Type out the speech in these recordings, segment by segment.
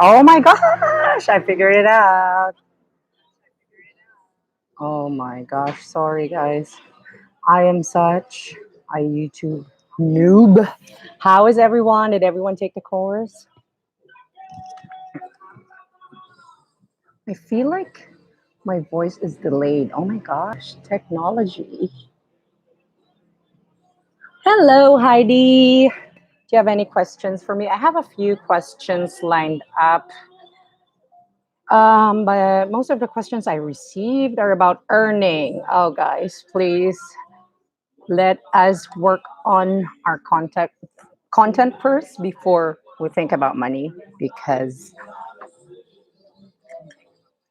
Oh my gosh, I figured it out. Oh my gosh, sorry guys. I am such a YouTube noob. How is everyone? Did everyone take the course? I feel like my voice is delayed. Oh my gosh, technology. Hello, Heidi. Do you have any questions for me? I have a few questions lined up. But most of the questions I received are about earning. Oh, guys, please let us work on our content first before we think about money. Because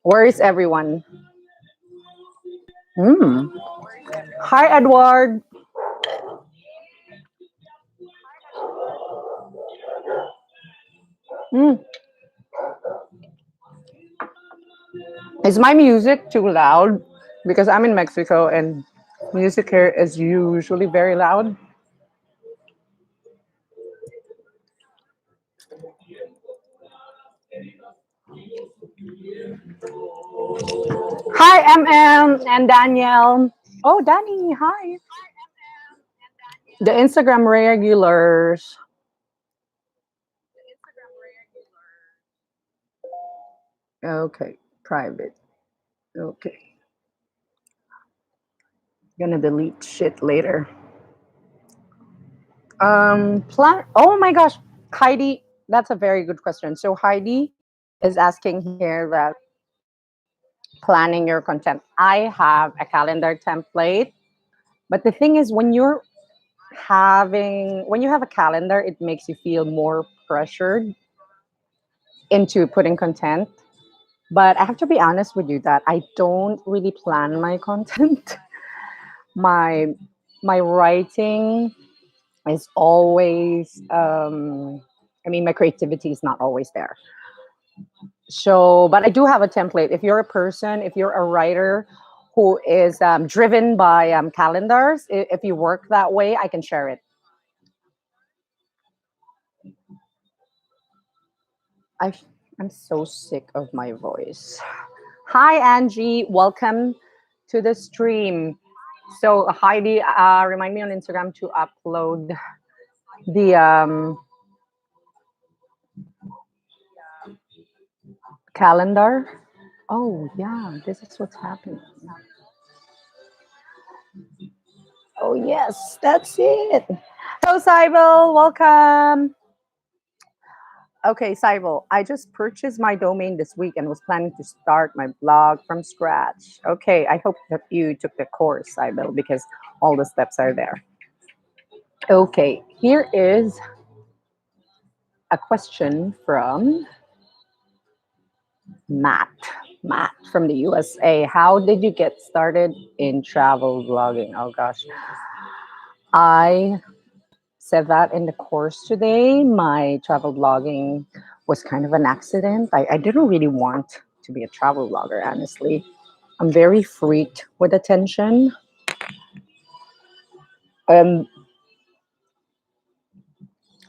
where is everyone? Hmm. Hi, Edward. Hmm. Is my music too loud? Because I'm in Mexico and music here is usually very loud. Hi, MM and Danielle. Oh, Danny, hi. The Instagram regulars. Okay, private. Okay, gonna delete shit later. Plan. Oh my gosh, Heidi, that's a very good question. So Heidi is asking here that planning your content. I have a calendar template, but the thing is, when you have a calendar, it makes you feel more pressured into putting content. But I have to be honest with you that I don't really plan my content. my my writing is always I mean my creativity is not always there. So but I do have a template. If you're a person, if you're a writer who is driven by calendars, if you work that way, I can share it. I, I'm so sick of my voice. Hi Angie, welcome to the stream. So Heidi, remind me on Instagram to upload the calendar. Oh yeah, this is what's happening. Oh yes, that's it. Hello Cybel, welcome. Okay, Cybel, I just purchased my domain this week and was planning to start my blog from scratch. Okay, I hope that you took the course, Cybel, because all the steps are there. Okay, here is a question from Matt. Matt from the USA. How did you get started in travel vlogging? Oh gosh. I said that in the course today. My travel vlogging was kind of an accident. I didn't really want to be a travel vlogger, honestly. I'm very freaked with attention. Um,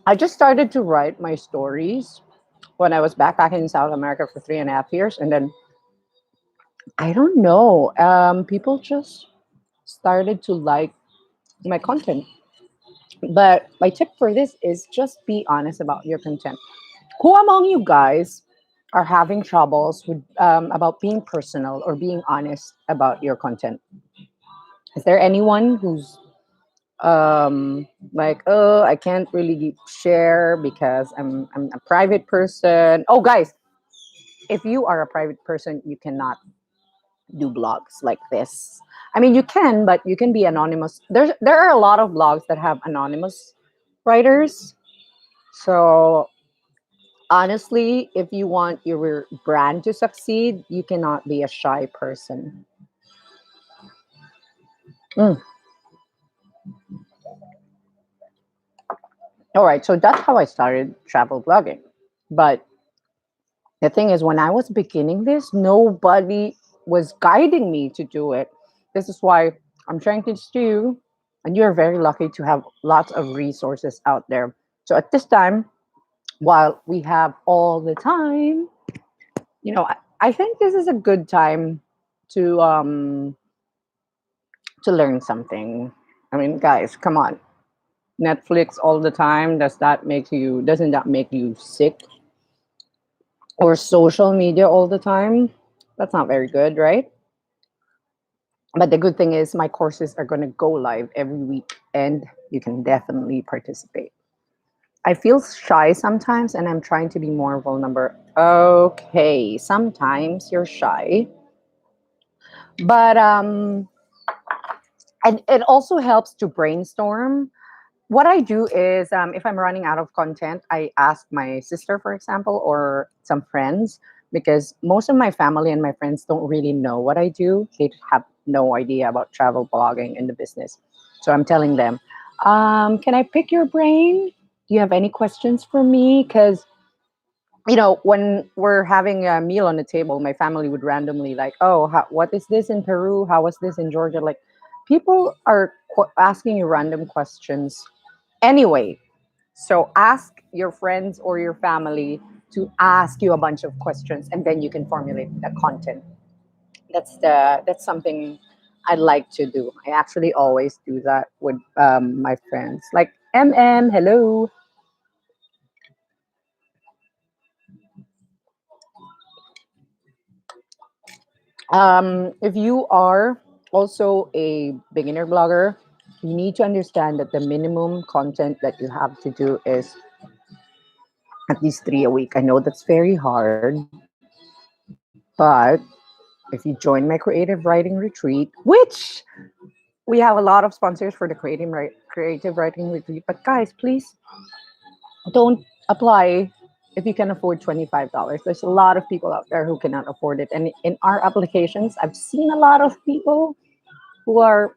I just started to write my stories when I was backpacking in South America for 3.5 years. And then I don't know, people just started to like my content. But my tip for this is just be honest about your content. Who among you guys are having troubles with about being personal or being honest about your content? Is there anyone who's like, oh, I can't really share because I'm a private person? Oh, guys, if you are a private person, you cannot do blogs like this. I mean, you can, but you can be anonymous. There are a lot of blogs that have anonymous writers. So honestly, if you want your brand to succeed, you cannot be a shy person. Mm. All right, so that's how I started travel blogging. But the thing is, when I was beginning this, nobody was guiding me to do it. This is why I'm trying to do. And you're very lucky to have lots of resources out there. So at this time, while we have all the time, I think this is a good time to um to learn something. I mean, guys, come on. Netflix all the time, doesn't that make you sick? Or social media all the time? That's not very good, right? But the good thing is my courses are going to go live every week and you can definitely participate. I feel shy sometimes and I'm trying to be more vulnerable. Okay, sometimes you're shy, but and it also helps to brainstorm. What I do is, if I'm running out of content, I ask my sister, for example, or some friends, because most of my family and my friends don't really know what I do. They have no idea about travel blogging in the business. So I'm telling them, can I pick your brain? Do you have any questions for me? Because when we're having a meal on the table, my family would randomly like, "Oh, what is this in Peru? How was this in Georgia?" Like, people are asking you random questions anyway. So ask your friends or your family to ask you a bunch of questions, and then you can formulate the content. That's something I like to do. I actually always do that with my friends. Like, hello. If you are also a beginner blogger, you need to understand that the minimum content that you have to do is at least three a week. I know that's very hard, but if you join my creative writing retreat, which we have a lot of sponsors for the creative writing retreat, but guys, please don't apply if you can afford $25. There's a lot of people out there who cannot afford it, and in our applications, I've seen a lot of people who are,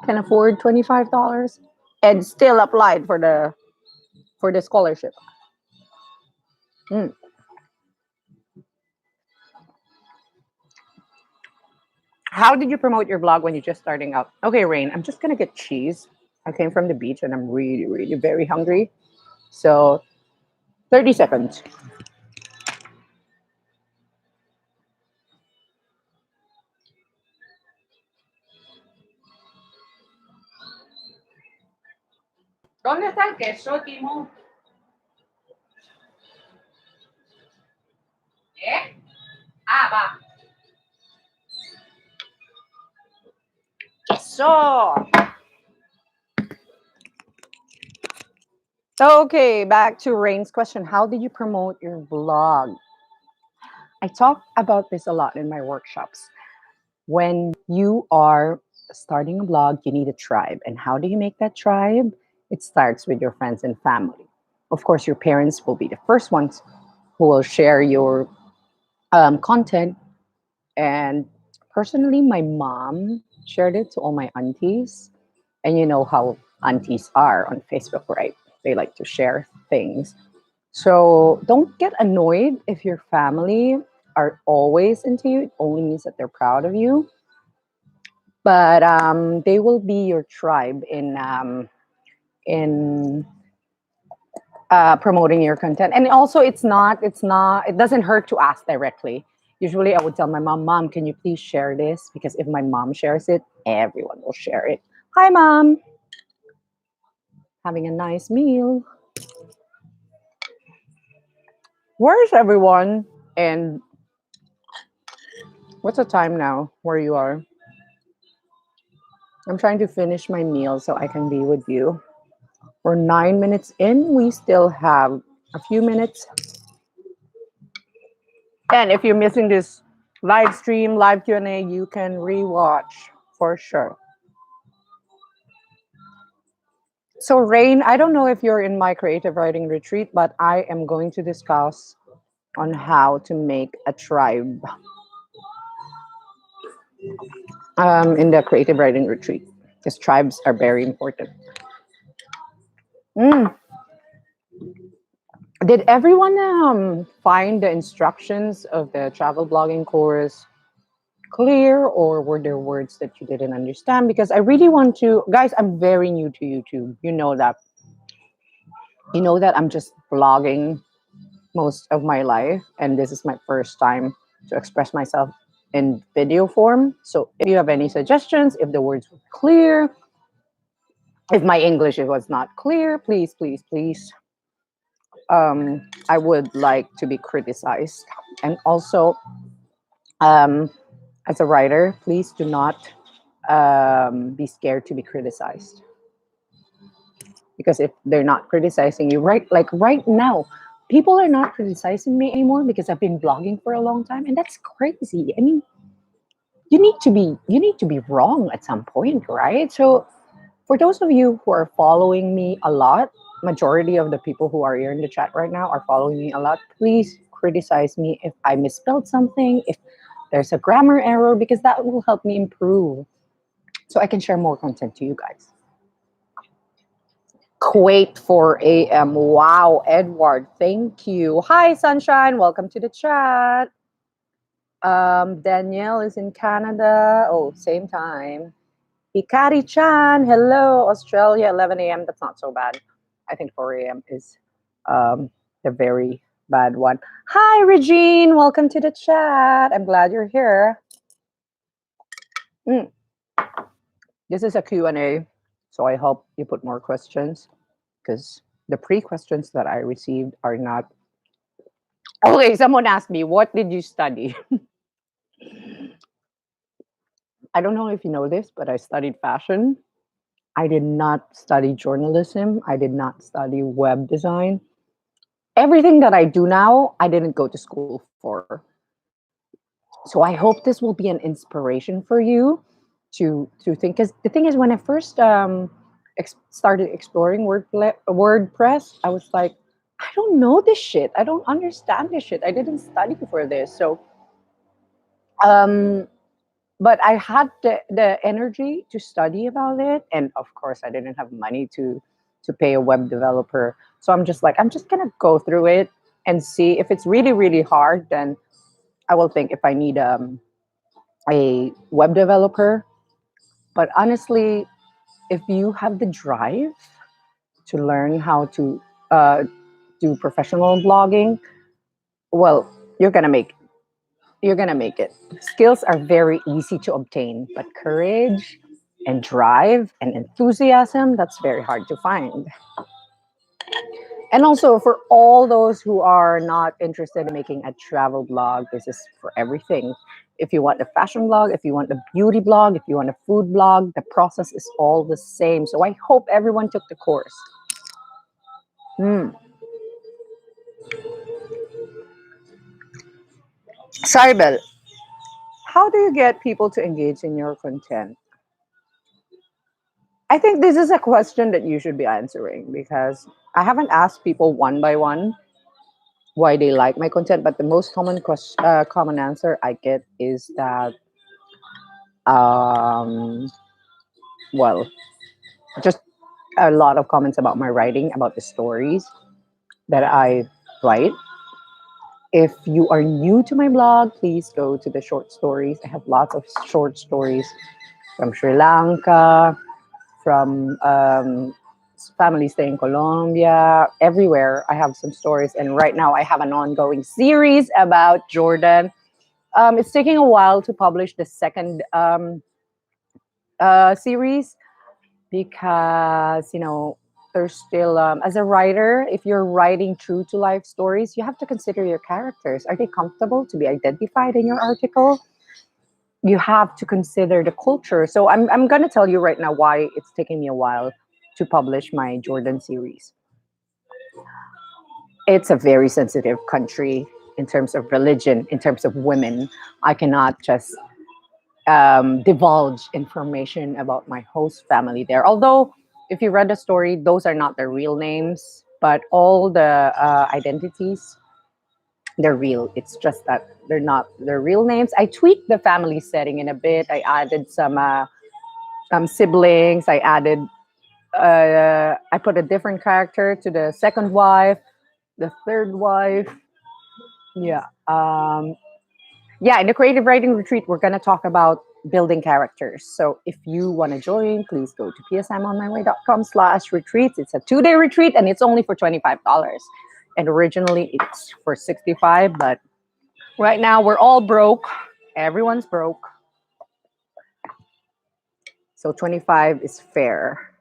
can afford $25 and still applied for the scholarship. Mm. How did you promote your blog when you're just starting out? Okay, Rain, I'm just gonna get cheese. I came from the beach and I'm really, really very hungry. So 30 seconds. ¿Dónde está el queso, Timo? ¿Eh? Ah, va. Queso. Okay, back to Rain's question. How did you promote your blog? I talk about this a lot in my workshops. When you are starting a blog, you need a tribe. And how do you make that tribe? It starts with your friends and family. Of course, your parents will be the first ones who will share your content. And personally, my mom shared it to all my aunties. And you know how aunties are on Facebook, right? They like to share things. So don't get annoyed if your family are always into you. It only means that they're proud of you, but they will be your tribe in promoting your content. And also, it doesn't hurt to ask directly. Usually, I would tell my mom, "Mom, can you please share this?" Because if my mom shares it, everyone will share it. Hi, mom, having a nice meal. Where's everyone? And what's the time now where you are? I'm trying to finish my meal so I can be with you. We're 9 minutes in. We still have a few minutes. And if you're missing this live stream, live Q&A, you can rewatch for sure. So, Rain, I don't know if you're in my creative writing retreat, but I am going to discuss on how to make a tribe in the creative writing retreat, because tribes are very important. Mm. Did everyone find the instructions of the travel blogging course clear, or were there words that you didn't understand? Because I really want to, guys, I'm very new to YouTube. You know that I'm just blogging most of my life, and this is my first time to express myself in video form. So if you have any suggestions, if the words were clear, if my English was not clear, please, please, please, I would like to be criticized. And also, um, as a writer, please do not be scared to be criticized, because if they're not criticizing you, right, like right now, people are not criticizing me anymore because I've been blogging for a long time, and that's crazy. I mean, you need to be wrong at some point, right? So for those of you who are following me a lot, majority of the people who are here in the chat right now are following me a lot. Please criticize me if I misspelled something, if there's a grammar error, because that will help me improve so I can share more content to you guys. Kuwait 4 a.m. Wow, Edward, thank you. Hi, Sunshine. Welcome to the chat. Danielle is in Canada. Oh, same time. Hikari Chan, hello, Australia, 11 a.m. That's not so bad. I think 4 a.m. is the very bad one. Hi, Regine. Welcome to the chat. I'm glad you're here. Mm, this is a Q&A, so I hope you put more questions, because the pre-questions that I received are not. Okay, someone asked me, what did you study? I don't know if you know this, but I studied fashion. I did not study journalism. I did not study web design. Everything that I do now, I didn't go to school for. So I hope this will be an inspiration for you to think. Because the thing is, when I first started exploring WordPress, I was like, I don't know this shit. I don't understand this shit. I didn't study for this. So um, but I had the energy to study about it, and of course, I didn't have money to pay a web developer. So I'm just like, I'm just gonna go through it and see if it's really really hard. Then I will think if I need a web developer. But honestly, if you have the drive to learn how to uh, do professional blogging, well, you're gonna make you're gonna make it. Skills are very easy to obtain, but courage and drive and enthusiasm, that's very hard to find. And also for all those who are not interested in making a travel blog, this is for everything. If you want a fashion blog, if you want a beauty blog, if you want a food blog, the process is all the same. So I hope everyone took the course. Hmm. Saribel, how do you get people to engage in your content? I think this is a question that you should be answering, because I haven't asked people one by one why they like my content, but the most common answer I get is that um, well, just a lot of comments about my writing, about the stories that I write. If you are new to my blog, please go to the short stories. I have lots of short stories from Sri Lanka, from family stay in Colombia, everywhere. I have some stories, and right now I have an ongoing series about Jordan. It's taking a while to publish the second series, because there's still as a writer, if you're writing true to life stories, you have to consider your characters. Are they comfortable to be identified in your article? You have to consider the culture. So I'm going to tell you right now why it's taking me a while to publish my Jordan series. It's a very sensitive country in terms of religion, in terms of women. I cannot just divulge information about my host family there. Although, if you read the story, those are not their real names, but all the identities, they're real. It's just that they're not their real names. I tweaked the family setting in a bit. I added some siblings. I put a different character to the second wife, the third wife. Yeah. Yeah, in the creative writing retreat, we're going to talk about building characters. So if you want to join, please go to psmonmyway.com/retreats. It's a 2-day retreat and it's only for $25. And originally it's for 65, but right now we're all broke. Everyone's broke. So 25 is fair.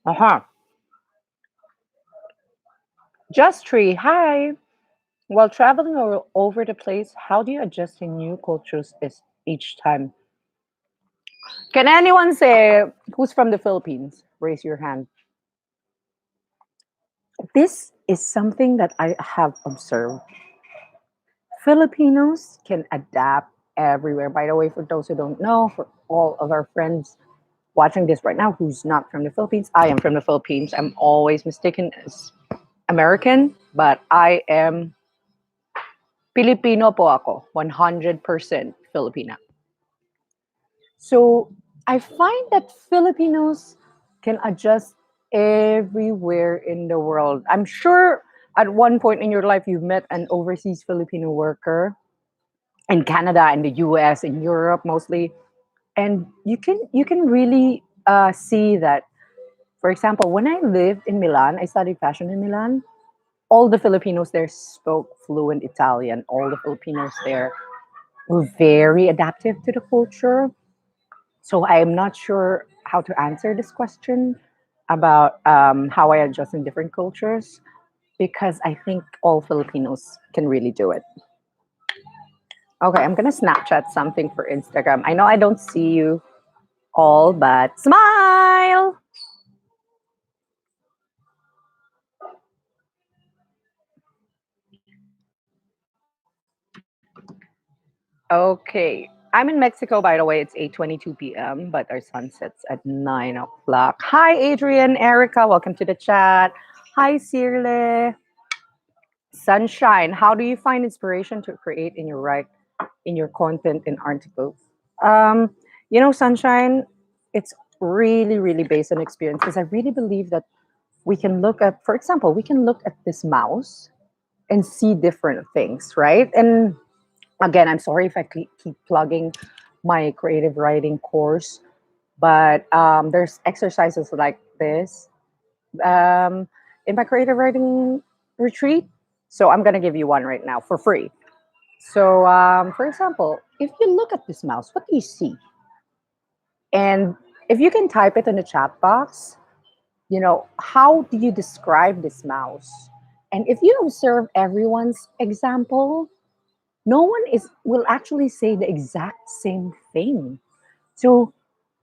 Uh-huh. Just Tree, hi. While traveling over the place, how do you adjust to new cultures each time? Can anyone say who's from the Philippines? Raise your hand. This is something that I have observed. Filipinos can adapt everywhere. By the way, for those who don't know, for all of our friends watching this right now who's not from the Philippines, I am from the Philippines. I'm always mistaken as American, but I am Filipino po ako, 100% Filipina. So I find that Filipinos can adjust everywhere in the world. I'm sure at one point in your life you've met an overseas Filipino worker in Canada, in the US, in Europe mostly, and you can really see that. For example, when I lived in Milan, I studied fashion in Milan. All the Filipinos there spoke fluent Italian. All the Filipinos there were very adaptive to the culture. So I am not sure how to answer this question about how I adjust in different cultures because I think all Filipinos can really do it. Okay, I'm gonna Snapchat something for Instagram. I know I don't see you all, but smile. Okay. I'm in Mexico, by the way. It's 8:22 p.m., but our sun sets at 9 o'clock. Hi, Adrian, Erica. Welcome to the chat. Hi, Sirle. Sunshine. How do you find inspiration to create in your content and articles? Um, Sunshine, it's really, really based on experience because I really believe that we can look at, for example, we can look at this mouse and see different things, right? And again, I'm sorry if I keep plugging my creative writing course, but there's exercises like this um, in my creative writing retreat. So I'm going to give you one right now for free. So, for example, if you look at this mouse, what do you see? And if you can type it in the chat box, how do you describe this mouse? And if you observe everyone's example, no one is will actually say the exact same thing. So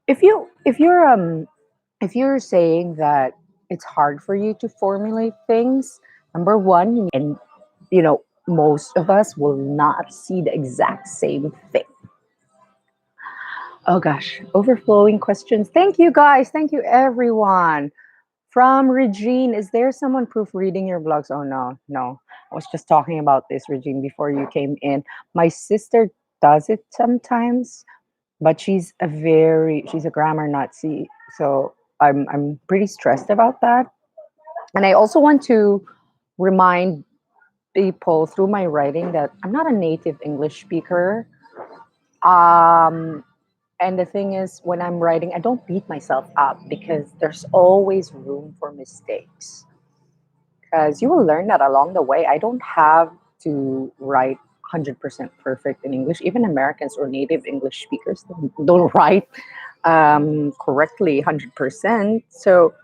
if you're saying that it's hard for you to formulate things, number one, and most of us will not see the exact same thing. Oh gosh, overflowing questions. Thank you guys. Thank you everyone. From Regine, is there someone proofreading your blogs? Oh no, no. I was just talking about this, Regine, before you came in. My sister does it sometimes, but she's a grammar Nazi. So I'm pretty stressed about that. And I also want to remind people through my writing that I'm not a native English speaker. Um, and the thing is, when I'm writing, I don't beat myself up because there's always room for mistakes. Because you will learn that along the way. I don't have to write 100% perfect in English. Even Americans or native English speakers don't write correctly 100%. So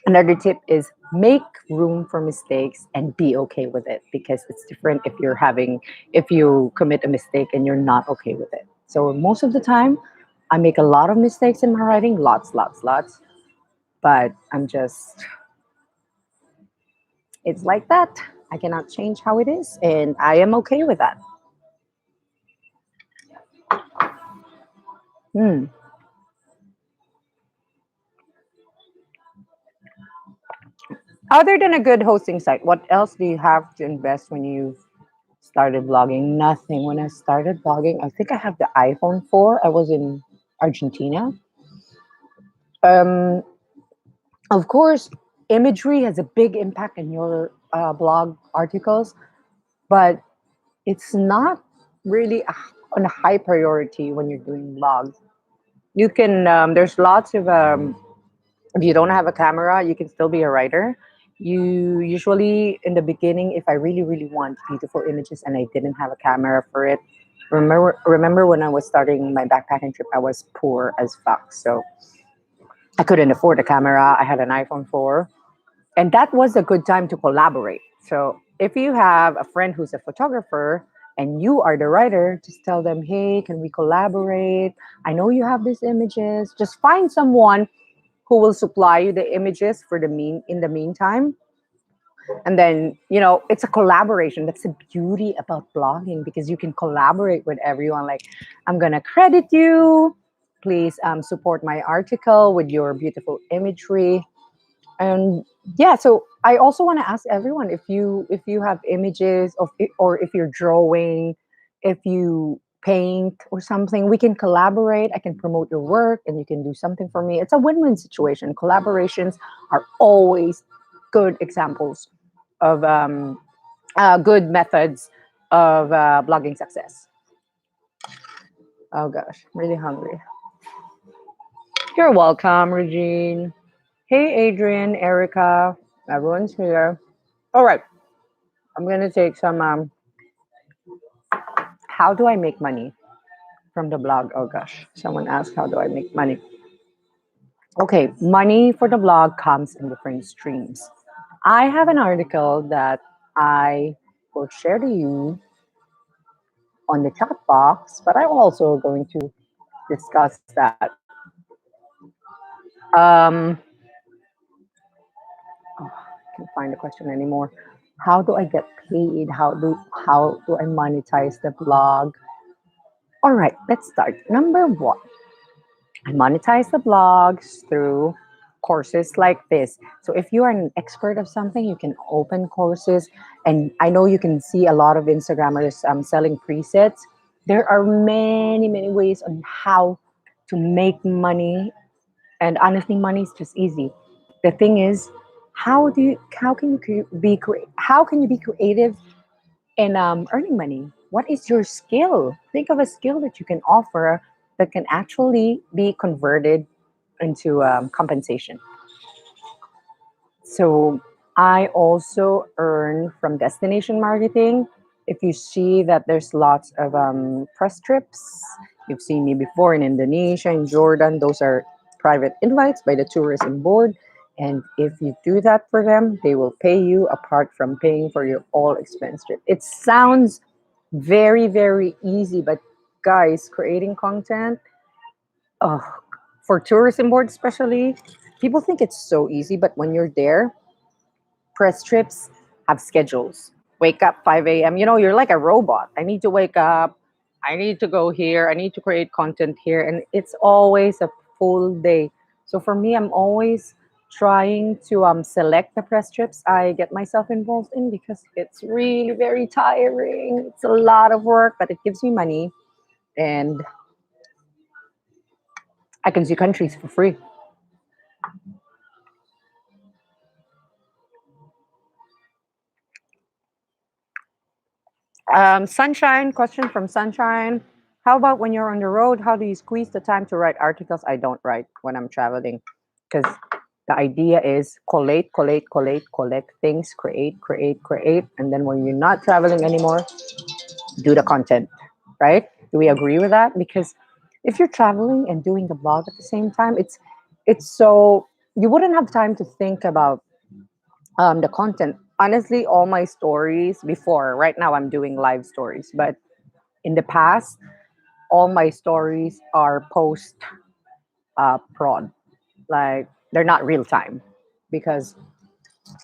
another tip is make room for mistakes and be okay with it because it's different if you commit a mistake and you're not okay with it. So most of the time, I make a lot of mistakes in my writing, lots, lots, lots. But it's like that. I cannot change how it is, and I am okay with that. Hmm. Other than a good hosting site, what else do you have to invest when you started blogging? Nothing. When I started blogging, I think I have the iPhone 4. I was in Argentina. Um, of course, imagery has a big impact in your blog articles, but it's not really on a high priority when you're doing vlogs. You can there's lots of if you don't have a camera, you can still be a writer. You usually in the beginning, if I really really want beautiful images and I didn't have a camera for it, remember when I was starting my backpacking trip, I was poor as fuck, so I couldn't afford a camera. I had an iPhone 4, and that was a good time to collaborate. So if you have a friend who's a photographer and you are the writer, just tell them, hey, can we collaborate? I know you have these images. Just find someone who will supply you the images for the in the meantime. And then, it's a collaboration. That's the beauty about blogging, because you can collaborate with everyone. Like, I'm gonna credit you. Please support my article with your beautiful imagery. And yeah, so I also want to ask everyone, if you have images of it, or if you're drawing, if you paint or something, we can collaborate. I can promote your work and you can do something for me. It's a win-win situation. Collaborations are always good examples of good methods of blogging success. Oh gosh, I'm really hungry. You're welcome, Regine. Hey, Adrian, Erica, everyone's here. All right, I'm gonna take some. How do I make money from the blog? Oh gosh, someone asked, how do I make money? Okay, money for the blog comes in different streams. I have an article that I will share to you on the chat box, but I'm also going to discuss that. Um, oh, I can't find the question anymore. How do I get paid? How do I monetize the blog? All right, let's start. Number one, I monetize the blogs through courses like this. So if you are an expert of something, you can open courses. And I know you can see a lot of Instagrammers selling presets. There are many, many ways on how to make money. And honestly, money is just easy. The thing is, how can how can you be creative in earning money? What is your skill? Think of a skill that you can offer that can actually be converted into compensation. So I also earn from destination marketing. If you see that there's lots of press trips, you've seen me before in Indonesia, in Jordan, those are private invites by the tourism board. And if you do that for them, they will pay you apart from paying for your all expense trip. It sounds very, very easy, but guys, creating content, oh, for tourism board especially, people think it's so easy, but when you're there, press trips have schedules. Wake up 5 a.m. You're like a robot. I need to wake up. I need to go here. I need to create content here. And it's always a full day. So for me, I'm always trying to select the press trips I get myself involved in, because it's really very tiring. It's a lot of work, but it gives me money. And I can see countries for free. Sunshine, question from Sunshine. How about when you're on the road? How do you squeeze the time to write articles? I don't write when I'm traveling, because the idea is collate, collate, collate, collect things, create, create, create. And then when you're not traveling anymore, do the content, right? Do we agree with that? Because if you're traveling and doing the blog at the same time, it's so you wouldn't have time to think about the content. Honestly, all my stories before, right now I'm doing live stories, but in the past, all my stories are post prod. Like, they're not real time, because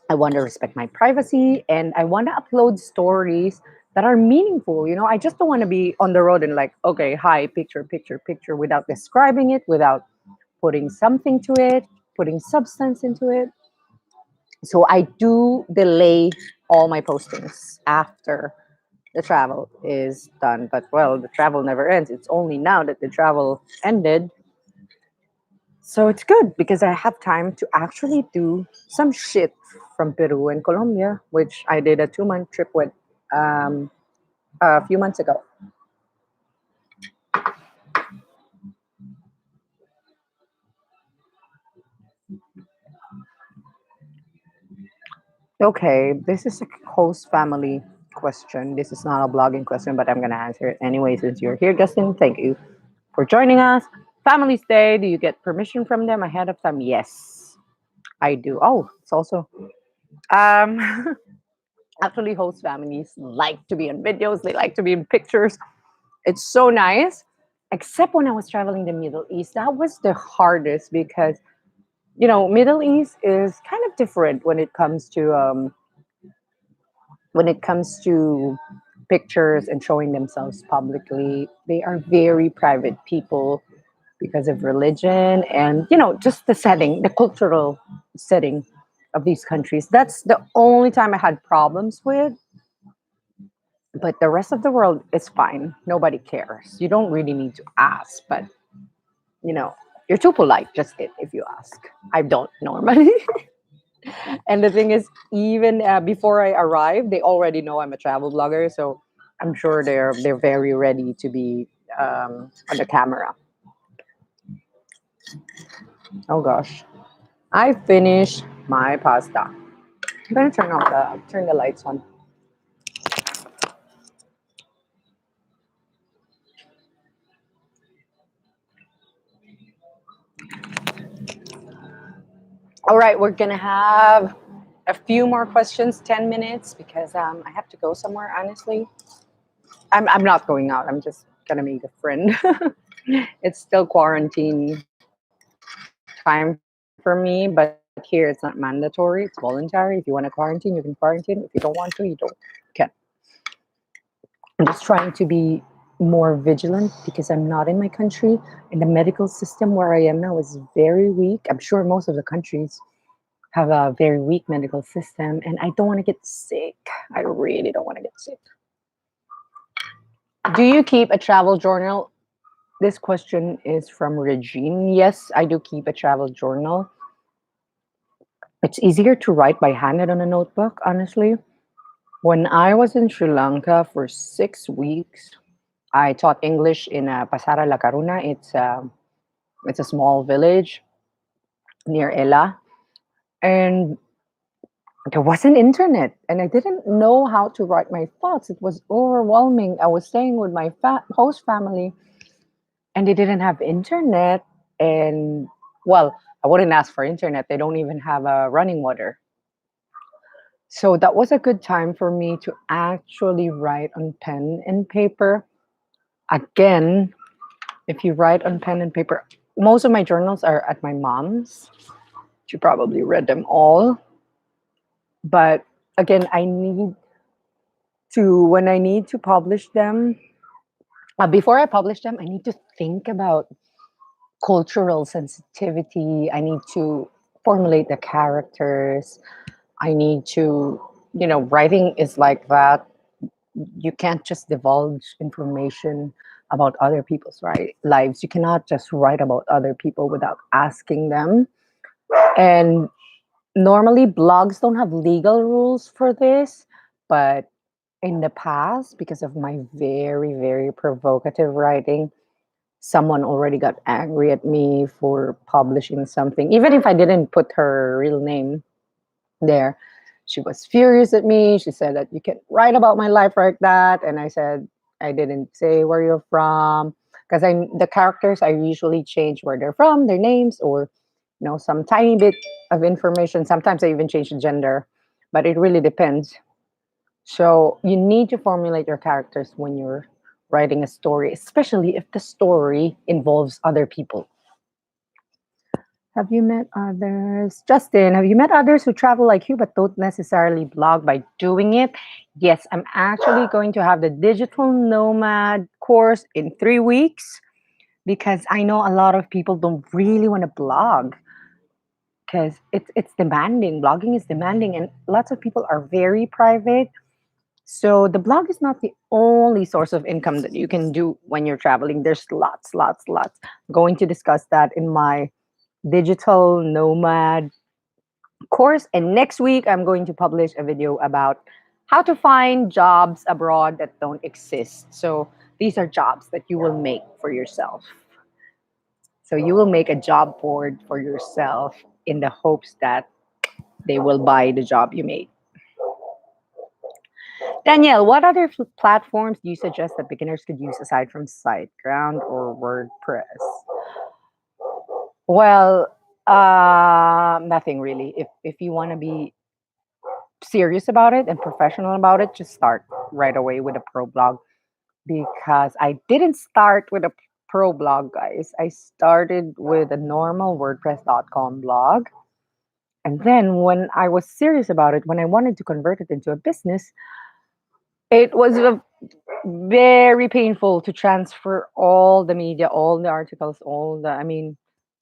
I want to respect my privacy and I want to upload stories that are meaningful. I just don't want to be on the road and like, okay, hi, picture, picture, picture, without describing it, without putting something to it, putting substance into it. So I do delay all my postings after the travel is done. But well, the travel never ends. It's only now that the travel ended. So it's good because I have time to actually do some shit from Peru and Colombia, which I did a 2-month trip with. Um, a few months ago. Okay, this is a host family question. This is not a blogging question, but I'm going to answer it anyway since you're here, Justin. Thank you for joining us. Families Day, do you get permission from them ahead of time? Yes, I do. Oh, it's also um actually host families like to be in videos, they like to be in pictures. It's so nice. Except when I was traveling the Middle East, that was the hardest because Middle East is kind of different when it comes to pictures and showing themselves publicly. They are very private people because of religion and just the setting, the cultural setting of these countries. That's the only time I had problems with. But the rest of the world is fine. Nobody cares. You don't really need to ask, but you know, you're too polite just if you ask. I don't normally. And the thing is, even before I arrive, they already know I'm a travel blogger, so I'm sure they're very ready to be on the camera. Oh gosh, I finished my pasta. I'm gonna turn the lights on. All right, we're gonna have a few more questions, 10 minutes, because I have to go somewhere. Honestly, I'm not going out. I'm just gonna meet a friend. It's still quarantine time for me, but here it's not mandatory. It's voluntary. If you want to quarantine, you can quarantine. If you don't want to, you don't. Okay. I'm just trying to be more vigilant because I'm not in my country, and the medical system where I am now is very weak. I'm sure most of the countries have a very weak medical system, and I don't want to get sick. I really don't want to get sick. Do you keep a travel journal? This question is from Regine. Yes, I do keep a travel journal. It's easier to write by hand than on a notebook, honestly. When I was in Sri Lanka for 6 weeks, I taught English in Pasara La Caruna. It's a small village near Ella, and there wasn't internet, and I didn't know how to write my thoughts. It was overwhelming. I was staying with my host family, and they didn't have internet. And well, I wouldn't ask for internet. They don't even have running water. So that was a good time for me to actually write on pen and paper. Again, if you write on pen and paper, most of my journals are at my mom's. She probably read them all. But again, when I need to publish them, before I publish them, I need to think about cultural sensitivity. I need to formulate the characters. I need to, writing is like that. You can't just divulge information about other people's lives. You cannot just write about other people without asking them. And normally blogs don't have legal rules for this, but in the past, because of my very, very provocative writing, someone already got angry at me for publishing something. Even if I didn't put her real name there, she was furious at me. She said that you can write about my life like that. And I said, I didn't say where you're from. Because the characters, I usually change where they're from, their names, or some tiny bit of information. Sometimes I even change the gender, but it really depends. So you need to formulate your characters when you're writing a story, especially if the story involves other people. Have you met others? Justin, have you met others who travel like you but don't necessarily blog by doing it? Yes, I'm actually going to have the digital nomad course in 3 weeks because I know a lot of people don't really want to blog because it's demanding. Blogging is demanding, and lots of people are very private. So the blog is not the only source of income that you can do when you're traveling. There's lots, lots, lots. I'm going to discuss that in my digital nomad course. And next week, I'm going to publish a video about how to find jobs abroad that don't exist. So these are jobs that you will make for yourself. So you will make a job board for yourself in the hopes that they will buy the job you made. Danielle, what other platforms do you suggest that beginners could use aside from SiteGround or WordPress? Well, nothing really. If you want to be serious about it and professional about it, just start right away with a pro blog, because I didn't start with a pro blog, guys. I started with a normal WordPress.com blog. And then when I was serious about it, when I wanted to convert it into a business, it was very painful to transfer all the media, all the articles, I mean,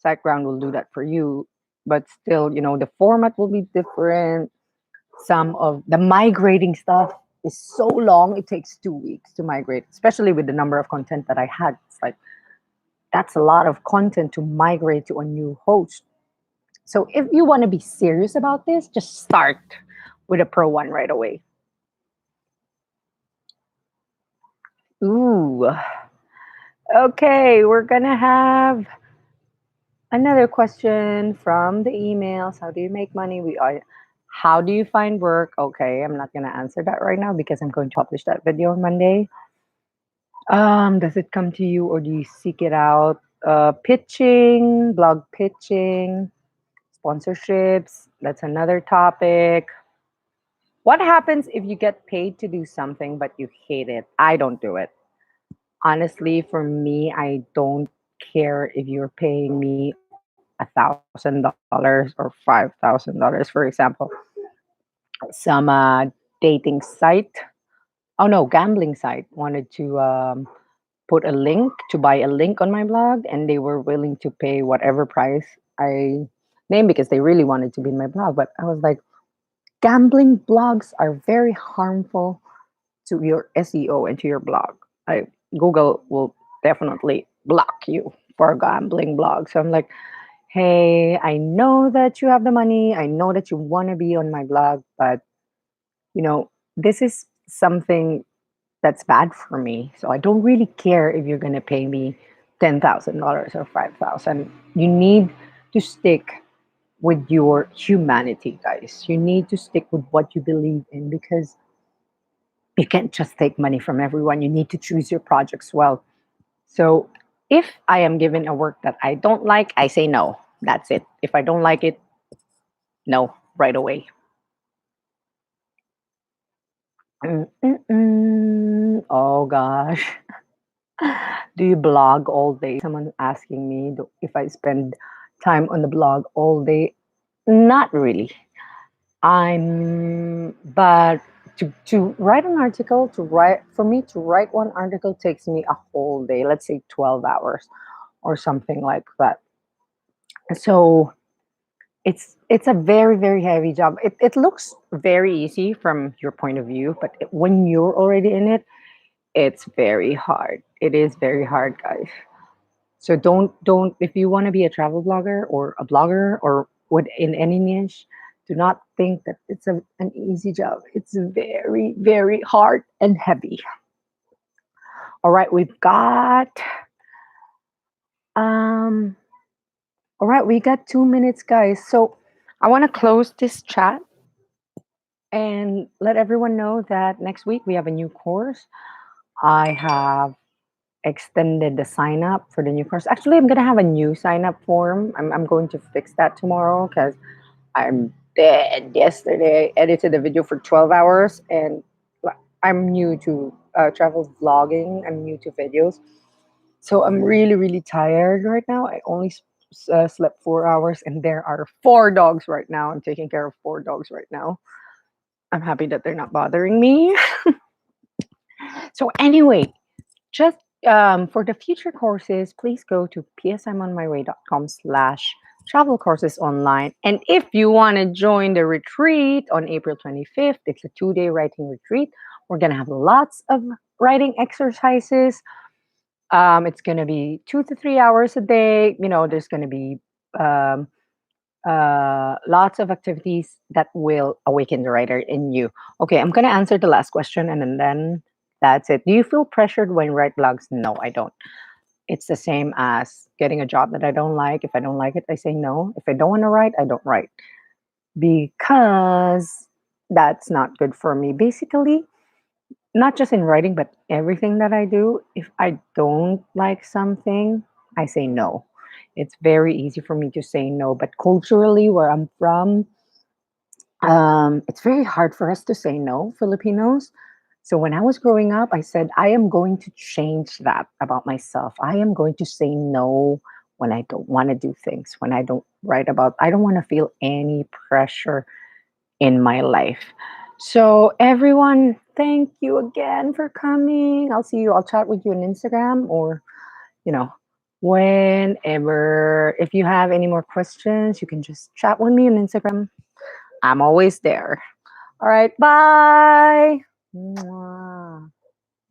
SiteGround will do that for you, but still, the format will be different. Some of the migrating stuff is so long, it takes 2 weeks to migrate, especially with the number of content that I had. It's like, that's a lot of content to migrate to a new host. So if you want to be serious about this, just start with a pro one right away. Ooh, okay, we're gonna have another question from the emails. How do you make money? How do you find work? Okay, I'm not gonna answer that right now because I'm going to publish that video on Monday. Does it come to you or do you seek it out? Pitching, blog pitching, sponsorships. That's another topic. What happens if you get paid to do something but you hate it? I don't do it. Honestly, for me, I don't care if you're paying me $1,000 or $5,000. For example, some dating site, oh no, gambling site wanted to put a link to buy a link on my blog, and they were willing to pay whatever price I named because they really wanted to be in my blog. But I was like, gambling blogs are very harmful to your SEO and to your blog. Google will definitely block you for a gambling blog. So I'm like, hey, I know that you have the money. I know that you want to be on my blog, but this is something that's bad for me. So I don't really care if you're going to pay me $10,000 or 5,000. You need to stick with your humanity, guys. You need to stick with what you believe in, because you can't just take money from everyone. You need to choose your projects well. So if I am given a work that I don't like, I say no. That's it. If I don't like it, no, right away. Oh gosh. Do you blog all day? Someone asking me if I spend time on the blog all day. Not really. But to write an article, for me to write one article takes me a whole day, let's say 12 hours or something like that. So it's a very, very heavy job. It looks very easy from your point of view, but when you're already in it, it's very hard. It is very hard, guys. So don't if you want to be a travel blogger or a blogger or what in any niche, do not think that it's an easy job. It's very, very hard and heavy. All right, we've got um all right, we got 2 minutes, guys. So I want to close this chat and let everyone know that next week we have a new course. I have extended the sign up for the new course. Actually, I'm gonna have a new sign up form. I'm going to fix that tomorrow because I'm dead. Yesterday, I edited the video for 12 hours, and I'm new to travel vlogging. I'm new to videos, so I'm really, really tired right now. I only slept 4 hours, and there are four dogs right now. I'm taking care of four dogs right now. I'm happy that they're not bothering me. So anyway, just for the future courses, please go to psimonmyway.com/travel courses online. And if you want to join the retreat on April 25th, it's a 2-day writing retreat. We're going to have lots of writing exercises. It's going to be 2 to 3 hours a day. There's going to be um, lots of activities that will awaken the writer in you. Okay, I'm gonna answer the last question, and then that's it. Do you feel pressured when you write blogs? No, I don't. It's the same as getting a job that I don't like. If I don't like it, I say no. If I don't want to write, I don't write because that's not good for me. Basically, not just in writing, but everything that I do, if I don't like something, I say no. It's very easy for me to say no. But culturally, where I'm from, it's very hard for us to say no, Filipinos. So when I was growing up, I said, I am going to change that about myself. I am going to say no when I don't want to do things, when I don't write about, I don't want to feel any pressure in my life. So everyone, thank you again for coming. I'll see you. I'll chat with you on Instagram or, you know, whenever. If you have any more questions, you can just chat with me on Instagram. I'm always there. All right. Bye. Mwah.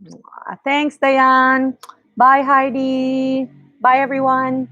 Mwah. Thanks, Diane. Bye, Heidi. Bye, everyone.